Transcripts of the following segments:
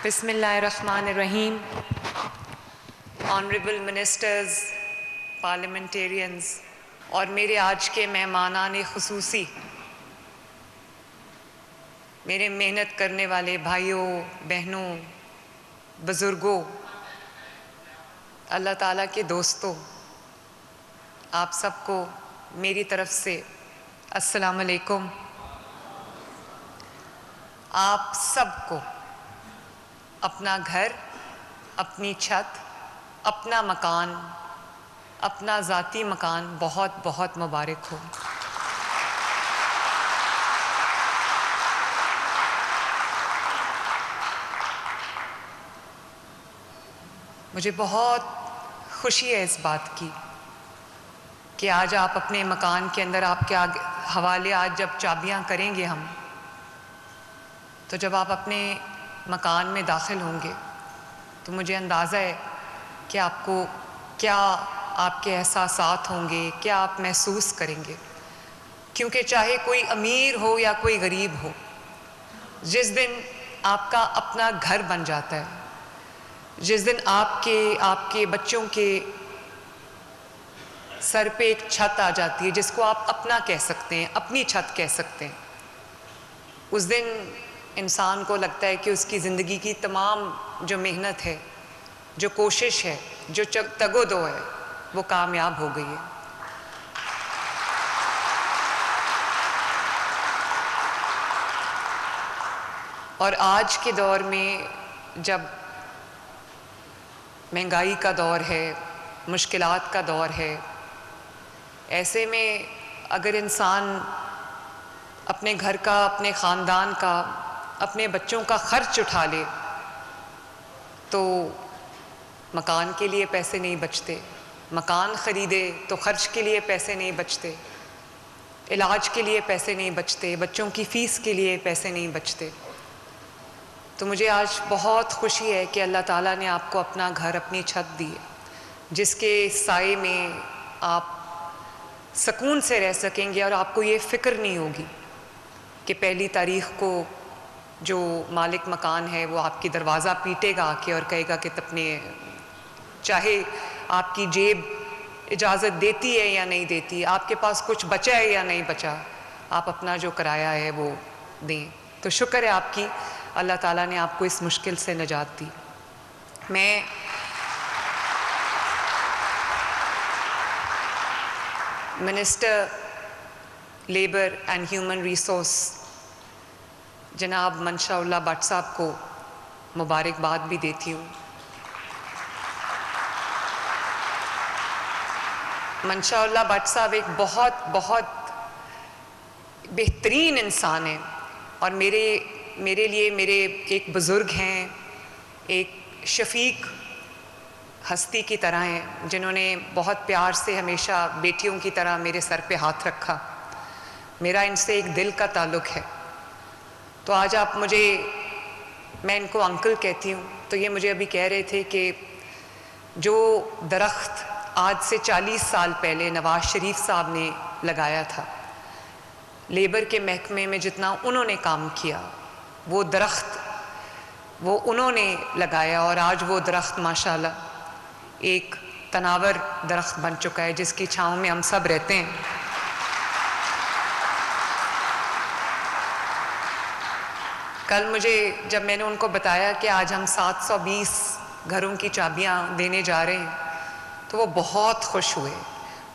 Bismillahirrahmanirrahim. Honorable Ministers, Parliamentarians और मेरे आज के मेहमानाने ख़ुसूसी, मेरे मेहनत करने वाले भाइयों बहनों बुज़ुर्गों, अल्लाह ताला के दोस्तों, आप सबको मेरी तरफ से अस्सलाम वालेकुम। आप सबको अपना घर, अपनी छत, अपना मकान, अपना ज़ाती मकान बहुत बहुत मुबारक हो। मुझे बहुत खुशी है इस बात की कि आज आप अपने मकान के अंदर, आपके हवाले आज जब चाबियां करेंगे हम, तो जब आप अपने मकान में दाखिल होंगे तो मुझे अंदाज़ा है कि आपको क्या आपके एहसासात होंगे, क्या आप महसूस करेंगे। क्योंकि चाहे कोई अमीर हो या कोई गरीब हो, जिस दिन आपका अपना घर बन जाता है, जिस दिन आपके बच्चों के सर पे एक छत आ जाती है जिसको आप अपना कह सकते हैं, अपनी छत कह सकते हैं, उस दिन इंसान को लगता है कि उसकी ज़िंदगी की तमाम जो मेहनत है, जो कोशिश है, जो तगोदो है, वो कामयाब हो गई है। और आज के दौर में जब महंगाई का दौर है, मुश्किलात का दौर है, ऐसे में अगर इंसान अपने घर का, अपने ख़ानदान का, अपने बच्चों का खर्च उठा ले तो मकान के लिए पैसे नहीं बचते, मकान ख़रीदे तो खर्च के लिए पैसे नहीं बचते, इलाज के लिए पैसे नहीं बचते, बच्चों की फ़ीस के लिए पैसे नहीं बचते। तो मुझे आज बहुत खुशी है कि अल्लाह ताला ने आपको अपना घर, अपनी छत दी है, जिसके साए में आप सुकून से रह सकेंगे और आपको ये फ़िक्र नहीं होगी कि पहली तारीख़ को जो मालिक मकान है वो आपकी दरवाज़ा पीटेगा आके और कहेगा कि तपने, चाहे आपकी जेब इजाज़त देती है या नहीं देती, आपके पास कुछ बचा है या नहीं बचा, आप अपना जो किराया है वो दें। तो शुक्र है आपकी, अल्लाह ताला ने आपको इस मुश्किल से निजात दी। मैं minister labour and human resource जनाब मंशा भट्ट साहब को मुबारकबाद भी देती हूँ। मंशा भट्ट साहब एक बहुत बहुत बेहतरीन इंसान हैं और मेरे लिए मेरे एक बुज़ुर्ग हैं, एक शफ़ीक हस्ती की तरह हैं, जिन्होंने बहुत प्यार से हमेशा बेटियों की तरह मेरे सर पे हाथ रखा। मेरा इनसे एक दिल का ताल्लुक़ है। तो आज आप मैं इनको अंकल कहती हूँ, तो ये मुझे अभी कह रहे थे कि जो दरख्त आज से 40 साल पहले नवाज़ शरीफ साहब ने लगाया था, लेबर के महकमे में जितना उन्होंने काम किया, वो दरख्त वो उन्होंने लगाया और आज वो दरख्त माशाल्लाह एक तनावर दरख्त बन चुका है, जिसकी छाँव में हम सब रहते हैं। कल जब मैंने उनको बताया कि आज हम 720 घरों की चाबियां देने जा रहे हैं, तो वो बहुत खुश हुए।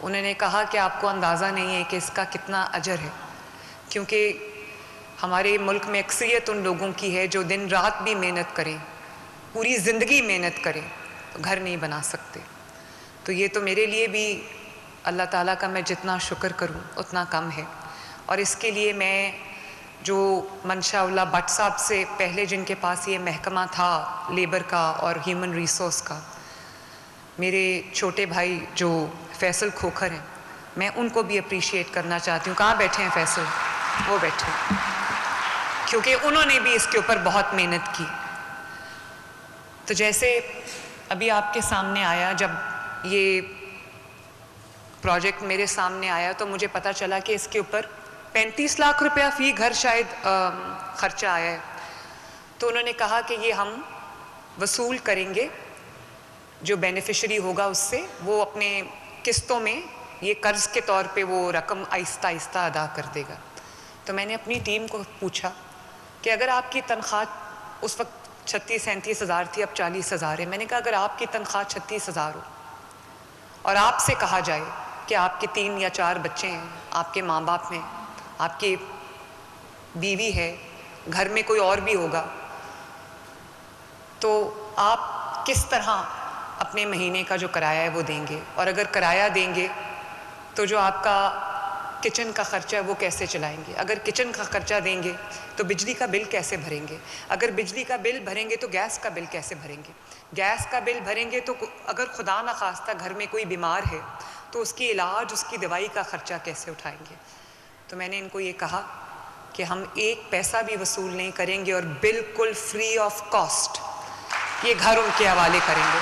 उन्होंने कहा कि आपको अंदाज़ा नहीं है कि इसका कितना अजर है, क्योंकि हमारे मुल्क में अक्सरियत उन लोगों की है जो दिन रात भी मेहनत करें, पूरी ज़िंदगी मेहनत करें, तो घर नहीं बना सकते। तो ये तो मेरे लिए भी अल्लाह ताला का मैं जितना शुक्र करूं उतना कम है। और इसके लिए मैं जो मंशा भट्ट साहब से पहले जिनके पास ये महकमा था लेबर का और ह्यूमन रिसोर्स का, मेरे छोटे भाई जो फैसल खोखर हैं, मैं उनको भी अप्रिशिएट करना चाहती हूँ। कहाँ बैठे हैं फैसल? वो बैठे, क्योंकि उन्होंने भी इसके ऊपर बहुत मेहनत की। तो जैसे अभी आपके सामने आया, जब ये प्रोजेक्ट मेरे सामने आया तो मुझे पता चला कि इसके ऊपर 35 लाख रुपया फ़ी घर शायद ख़र्चा आया है। तो उन्होंने कहा कि ये हम वसूल करेंगे, जो बेनिफिशरी होगा उससे वो अपने किस्तों में ये कर्ज के तौर पे वो रकम आहिस्ता आहिस्ता अदा कर देगा। तो मैंने अपनी टीम को पूछा कि अगर आपकी तनख्वाह उस वक्त 36-37 हज़ार थी, अब 40 हज़ार है। मैंने कहा अगर आपकी तनख्वाह 36 हज़ार हो और आपसे कहा जाए कि आपके 3 या 4 बच्चे हैं, आपके माँ बाप हैं, आपकी बीवी है, घर में कोई और भी होगा, तो आप किस तरह अपने महीने का जो किराया है वो देंगे? और अगर किराया देंगे तो जो आपका किचन का ख़र्चा है वो कैसे चलाएंगे? अगर किचन का ख़र्चा देंगे तो बिजली का बिल कैसे भरेंगे? अगर बिजली का बिल भरेंगे तो गैस का बिल कैसे भरेंगे? गैस का बिल भरेंगे तो अगर खुदा न खास्ता घर में कोई बीमार है तो उसकी इलाज, उसकी दवाई का ख़र्चा कैसे उठाएंगे? तो मैंने इनको ये कहा कि हम 1 पैसा भी वसूल नहीं करेंगे और बिल्कुल फ्री ऑफ कॉस्ट ये घर उनके हवाले करेंगे।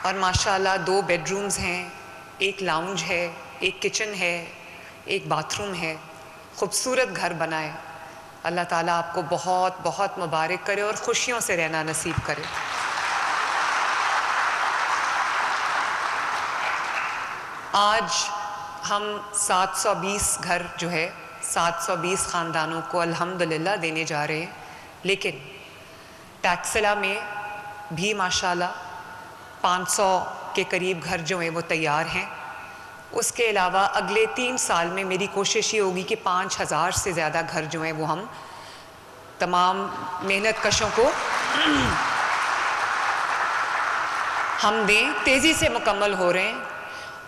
और माशाल्लाह 2 बेडरूम्स हैं, 1 लाउंज है, 1 किचन है, 1 बाथरूम है, खूबसूरत घर बना है। अल्लाह ताला आपको बहुत बहुत मुबारक करे और खुशियों से रहना नसीब करे। आज हम 720 घर जो है 720 ख़ानदानों को अल्हम्दुलिल्लाह देने जा रहे हैं, लेकिन टैक्सिला में भी माशाल्लाह 500 के करीब घर जो हैं वो तैयार हैं। उसके अलावा अगले 3 साल में मेरी कोशिश ये होगी कि 5000 से ज़्यादा घर जो हैं वो हम तमाम मेहनत कशों को हम दें। तेज़ी से मुकम्मल हो रहे हैं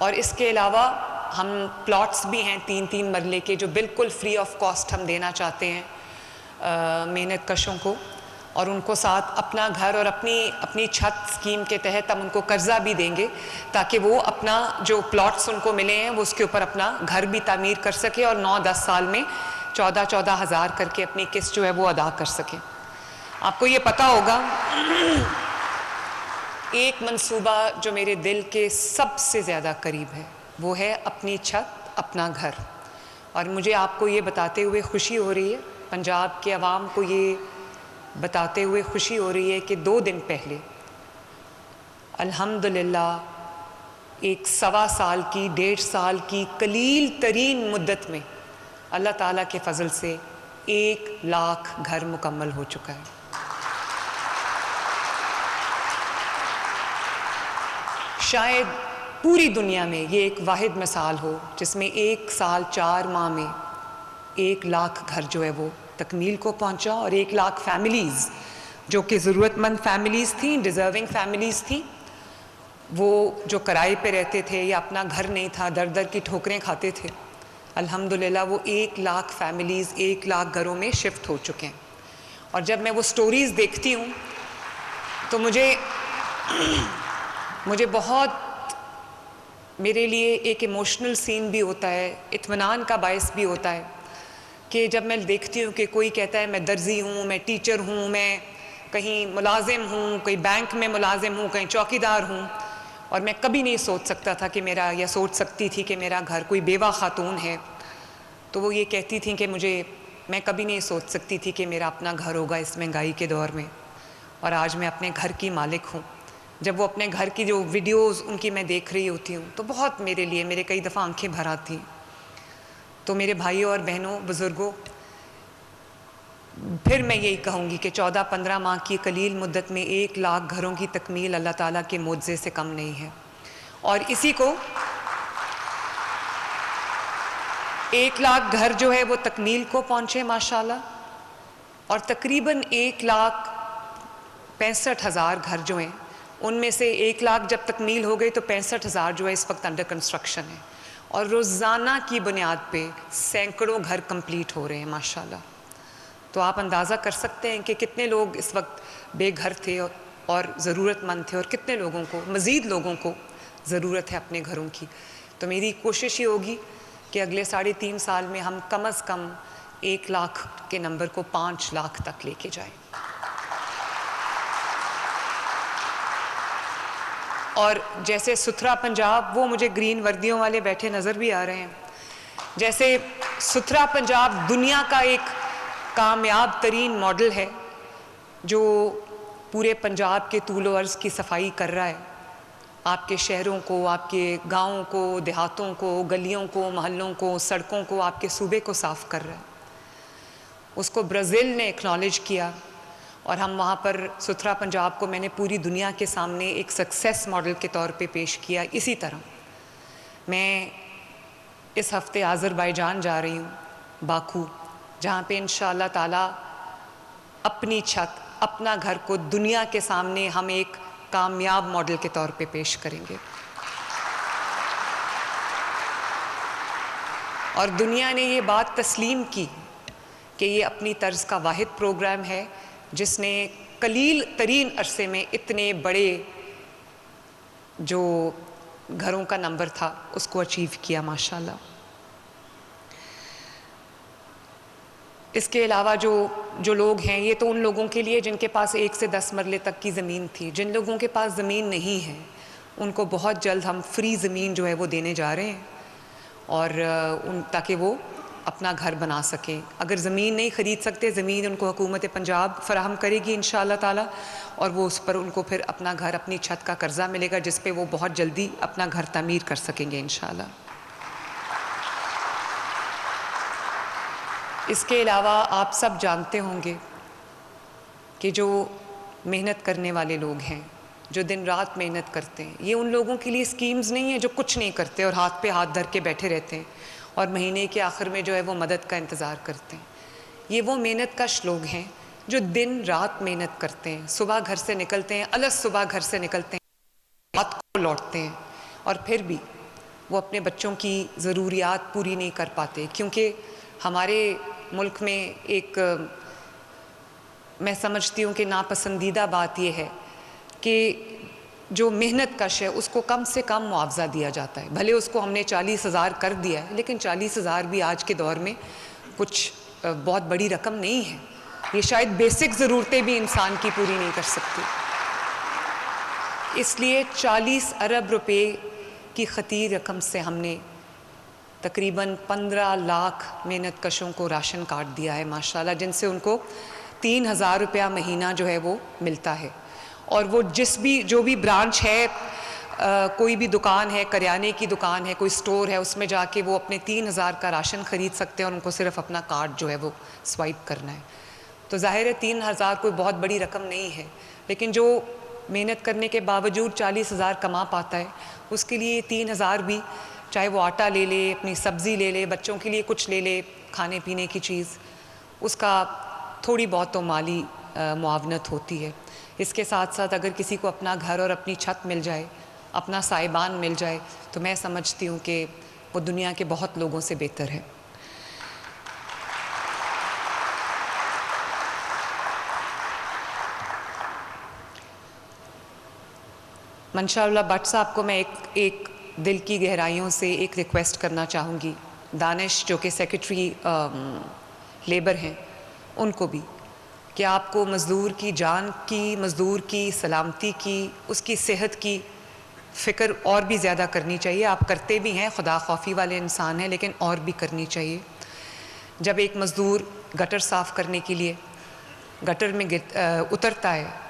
और इसके अलावा हम प्लॉट्स भी हैं 3-3 मरले के जो बिल्कुल फ्री ऑफ कॉस्ट हम देना चाहते हैं मेहनत कशों को, और उनको साथ अपना घर और अपनी छत स्कीम के तहत हम उनको कर्जा भी देंगे ताकि वो अपना जो प्लॉट्स उनको मिले हैं वो उसके ऊपर अपना घर भी तामीर कर सके और 9-10 साल में 14-14 हज़ार करके अपनी किस्त जो है वो अदा कर सके। आपको ये पता होगा एक मंसूबा जो मेरे दिल के सबसे ज़्यादा करीब है वो है अपनी छत अपना घर। और मुझे आपको ये बताते हुए खुशी हो रही है, पंजाब के अवाम को ये बताते हुए खुशी हो रही है कि 2 दिन पहले अल्हम्दुलिल्लाह एक 1.25 साल की 1.5 साल की कलील तरीन मुद्दत में अल्लाह ताला के फ़ज़ल से 1 लाख घर मुकम्मल हो चुका है। शायद पूरी दुनिया में ये एक वाहिद मिसाल हो जिसमें 1 साल 4 माह में 1 लाख घर जो है वो तकमील को पहुंचा और 1 लाख फैमिलीज़ जो कि ज़रूरतमंद फैमिलीज़ थी, डिज़र्विंग फैमिलीज़ थी, वो जो किराए पे रहते थे या अपना घर नहीं था, दर दर की ठोकरें खाते थे, अल्हम्दुलिल्लाह वो 1 लाख फैमिलीज़ 1 लाख घरों में शिफ्ट हो चुके हैं। और जब मैं वो स्टोरीज़ देखती हूँ तो मुझे बहुत मेरे लिए एक इमोशनल सीन भी होता है, इत्मीनान का बायस भी होता है कि जब मैं देखती हूँ कि कोई कहता है मैं दर्जी हूँ, मैं टीचर हूँ, मैं कहीं मुलाजिम हूँ, कहीं बैंक में मुलाजिम हूँ, कहीं चौकीदार हूँ, और मैं कभी नहीं सोच सकता था कि मेरा, या सोच सकती थी कि मेरा घर कोई बेवा खातून है तो वो ये कहती थी कि मैं कभी नहीं सोच सकती थी कि मेरा अपना घर होगा इस महंगाई के दौर में, और आज मैं अपने घर की मालिक हूँ। जब वो अपने घर की जो वीडियोज़ उनकी मैं देख रही होती हूँ तो बहुत मेरे कई दफ़ा आंखें भर आती हैं। तो मेरे भाइयों और बहनों, बुज़ुर्गों, फिर मैं यही कहूँगी कि 14-15 माह की कलील मुद्दत में 1 लाख घरों की तकमील अल्लाह ताला के मुआवजे से कम नहीं है। और इसी को 1 लाख घर जो है वो तकमील को पहुँचे माशाल्लाह, और तकरीबन 1,65,000 घर जो हैं उनमें से 1 लाख जब तकमील हो गई तो 65,000 जो है इस वक्त अंडर कंस्ट्रक्शन है, और रोज़ाना की बुनियाद पे सैकड़ों घर कंप्लीट हो रहे हैं माशाल्लाह। तो आप अंदाज़ा कर सकते हैं कि कितने लोग इस वक्त बेघर थे और ज़रूरतमंद थे, और कितने लोगों को, मज़ीद लोगों को ज़रूरत है अपने घरों की। तो मेरी कोशिश ये होगी कि अगले 3.5 साल में हम कम अज़ कम 1 लाख के नंबर को 5 लाख तक लेके जाएं। और जैसे सुथरा पंजाब, वो मुझे ग्रीन वर्दियों वाले बैठे नज़र भी आ रहे हैं, जैसे सुथरा पंजाब दुनिया का एक कामयाब तरीन मॉडल है जो पूरे पंजाब के तूलो अर्ज़ की सफाई कर रहा है। आपके शहरों को, आपके गाँवों को, देहातों को, गलियों को, मोहल्लों को, सड़कों को, आपके सूबे को साफ़ कर रहा है। उसको ब्राज़ील ने एक्नॉलेज किया और हम वहाँ पर सुथरा पंजाब को मैंने पूरी दुनिया के सामने एक सक्सेस मॉडल के तौर पे पेश किया। इसी तरह मैं इस हफ़्ते आज़रबाईजान जा रही हूँ, बाकू, जहाँ पे इंशाअल्लाह ताला अपनी छत, अपना घर को दुनिया के सामने हम एक कामयाब मॉडल के तौर पे पेश करेंगे। और दुनिया ने ये बात तस्लीम की कि ये अपनी तर्ज का वाहिद प्रोग्राम है जिसने कलील तरीन अरसे में इतने बड़े जो घरों का नंबर था उसको अचीव किया, माशाल्लाह। इसके अलावा जो लोग हैं, ये तो उन लोगों के लिए जिनके पास 1 से 10 मरले तक की ज़मीन थी। जिन लोगों के पास ज़मीन नहीं है उनको बहुत जल्द हम फ्री ज़मीन जो है वो देने जा रहे हैं और ताकि वो अपना घर बना सकें। अगर ज़मीन नहीं ख़रीद सकते, ज़मीन उनको हुकूमत पंजाब फ़राहम करेगी इंशाअल्लाह ताला, और वो उस पर उनको फिर अपना घर, अपनी छत का कर्ज़ा मिलेगा जिस पे वो बहुत जल्दी अपना घर तामीर कर सकेंगे इंशाअल्लाह। इसके अलावा आप सब जानते होंगे कि जो मेहनत करने वाले लोग हैं, जो दिन रात मेहनत करते हैं, ये उन लोगों के लिए स्कीम्स नहीं है जो कुछ नहीं करते और हाथ पे हाथ धर के बैठे रहते हैं और महीने के आखिर में जो है वो मदद का इंतज़ार करते हैं। ये वो मेहनत कश लोग हैं जो दिन रात मेहनत करते हैं, सुबह घर से निकलते हैं, अलस सुबह घर से निकलते हैं, रात को लौटते हैं और फिर भी वो अपने बच्चों की ज़रूरियात पूरी नहीं कर पाते। क्योंकि हमारे मुल्क में एक मैं समझती हूँ कि नापसंदीदा बात यह है कि जो मेहनत कश है उसको कम से कम मुआवजा दिया जाता है। भले उसको हमने 40,000 कर दिया है, लेकिन 40,000 भी आज के दौर में कुछ बहुत बड़ी रकम नहीं है। ये शायद बेसिक ज़रूरतें भी इंसान की पूरी नहीं कर सकती। इसलिए 40 अरब रुपए की ख़तीर रकम से हमने तकरीबन 15 लाख मेहनत कशों को राशन कार्ड दिया है माशाल्लाह, जिनसे उनको 3,000 रुपया महीना जो है वो मिलता है। और वो जो भी ब्रांच है, कोई भी दुकान है, करियाने की दुकान है, कोई स्टोर है, उसमें जाके वो अपने 3,000 का राशन ख़रीद सकते हैं और उनको सिर्फ अपना कार्ड जो है वो स्वाइप करना है। तो ज़ाहिर है 3,000 कोई बहुत बड़ी रकम नहीं है, लेकिन जो मेहनत करने के बावजूद 40,000 कमा पाता है उसके लिए 3,000 भी, चाहे वो आटा ले ले, अपनी सब्ज़ी ले ले, बच्चों के लिए कुछ ले ले, खाने पीने की चीज़, उसका थोड़ी बहुत तो माली मुआवनत होती है। इसके साथ साथ अगर किसी को अपना घर और अपनी छत मिल जाए, अपना साइबान मिल जाए, तो मैं समझती हूँ कि वो दुनिया के बहुत लोगों से बेहतर है। मंशा भट्ट साहब को मैं एक दिल की गहराइयों से एक रिक्वेस्ट करना चाहूँगी, दानिश जो कि सेक्रेटरी लेबर हैं, उनको भी, कि आपको मज़दूर की जान की, मज़दूर की सलामती की, उसकी सेहत की फ़िक्र और भी ज़्यादा करनी चाहिए। आप करते भी हैं, खुदा खौफी वाले इंसान हैं, लेकिन और भी करनी चाहिए। जब एक मज़दूर गटर साफ़ करने के लिए गटर में उतरता है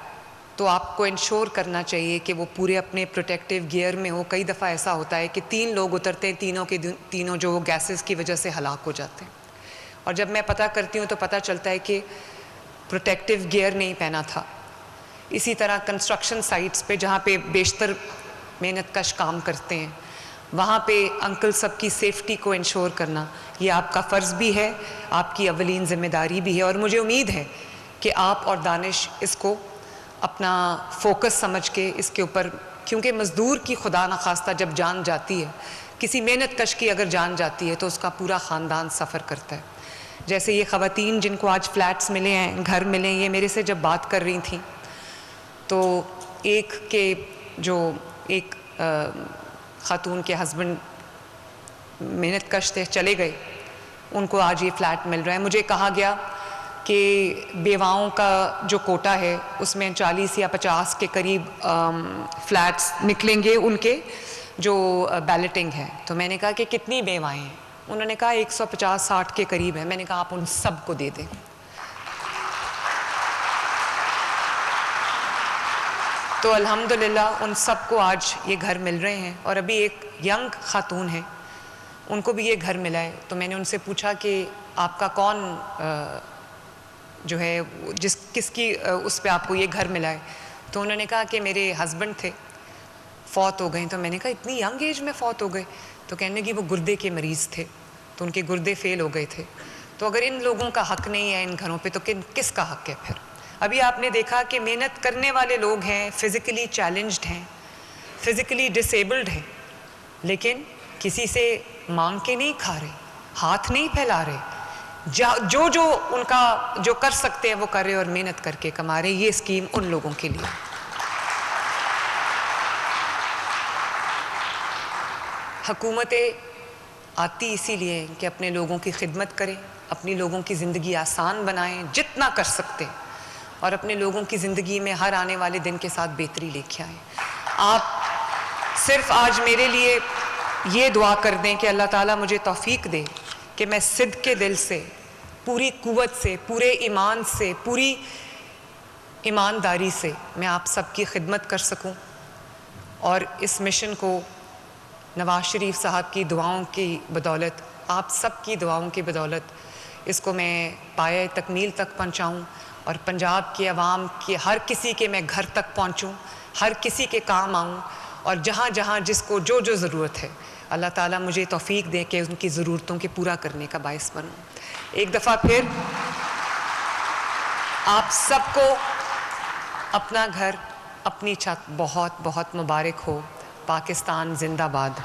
तो आपको इंश्योर करना चाहिए कि वो पूरे अपने प्रोटेक्टिव गियर में हो। कई दफ़ा ऐसा होता है कि 3 लोग उतरते हैं, तीनों जो गैसेस की वजह से हलाक हो जाते हैं। और जब मैं पता करती हूँ तो पता चलता है कि प्रोटेक्टिव गियर नहीं पहना था। इसी तरह कंस्ट्रक्शन साइट्स पे जहाँ पे बेशतर मेहनत कश काम करते हैं, वहाँ पे अंकल सब की सेफ्टी को इंश्योर करना ये आपका फ़र्ज़ भी है, आपकी अवलीन ज़िम्मेदारी भी है। और मुझे उम्मीद है कि आप और दानिश इसको अपना फोकस समझ के इसके ऊपर, क्योंकि मज़दूर की खुदा न खास्ता जब जान जाती है, किसी मेहनत कश की अगर जान जाती है तो उसका पूरा ख़ानदान सफ़र करता है। जैसे ये ख़वातीन जिनको आज फ्लैट्स मिले हैं, घर मिले हैं, ये मेरे से जब बात कर रही थी तो एक ख़ातून के हस्बैंड मेहनत कश थे, चले गए, उनको आज ये फ़्लैट मिल रहा है। मुझे कहा गया कि बेवाओं का जो कोटा है उसमें 40 या 50 के करीब फ़्लैट्स निकलेंगे उनके जो बैलेटिंग है। तो मैंने कहा कि कितनी बेवाएँ हैं, उन्होंने कहा 150-60 के करीब है। मैंने कहा आप उन सबको दे दें। तो अल्हम्दुलिल्लाह उन सबको आज ये घर मिल रहे हैं। और अभी एक यंग खातून है, उनको भी ये घर मिला है। तो मैंने उनसे पूछा कि आपका कौन जो है किसकी उस पे आपको ये घर मिला है? तो उन्होंने कहा कि मेरे हस्बैंड थे, फौत हो गए। तो मैंने कहा इतनी यंग एज में फौत हो गए? तो कहने कि वो गुर्दे के मरीज़ थे, तो उनके गुर्दे फेल हो गए थे। तो अगर इन लोगों का हक नहीं है इन घरों पे, तो किसका हक है फिर? अभी आपने देखा कि मेहनत करने वाले लोग हैं, फिज़िकली चैलेंज्ड हैं, फिज़िकली डिसेबल्ड हैं, लेकिन किसी से मांग के नहीं खा रहे, हाथ नहीं फैला रहे। जो उनका जो कर सकते हैं वो कर रहे और मेहनत करके कमा रहे। ये स्कीम उन लोगों के लिए। हुकूमतें आती इसीलिए कि अपने लोगों की खिदमत करें, अपनी लोगों की ज़िंदगी आसान बनाएं जितना कर सकते हैं, और अपने लोगों की ज़िंदगी में हर आने वाले दिन के साथ बेहतरी लेके आएँ। आप सिर्फ आज मेरे लिए ये दुआ कर दें कि अल्लाह ताला मुझे तौफीक दे कि मैं सिद्क़ के दिल से, पूरी कुव्वत से, पूरे ईमान से, पूरी ईमानदारी से मैं आप सबकी खिदमत कर सकूं, और इस मिशन को नवाज़ शरीफ साहब की दुआओं की बदौलत, आप सब की दुआओं की बदौलत इसको मैं पाए तकमील तक पहुंचाऊं, और पंजाब की आवाम के हर किसी के मैं घर तक पहुंचूं, हर किसी के काम आऊं, और जहाँ जहाँ जिसको जो जो ज़रूरत है अल्लाह ताला मुझे तौफीक दे कि उनकी ज़रूरतों के पूरा करने का बाइस बनूं। एक दफ़ा फिर आप सबको अपना घर, अपनी छत बहुत बहुत मुबारक हो। पाकिस्तान जिंदाबाद।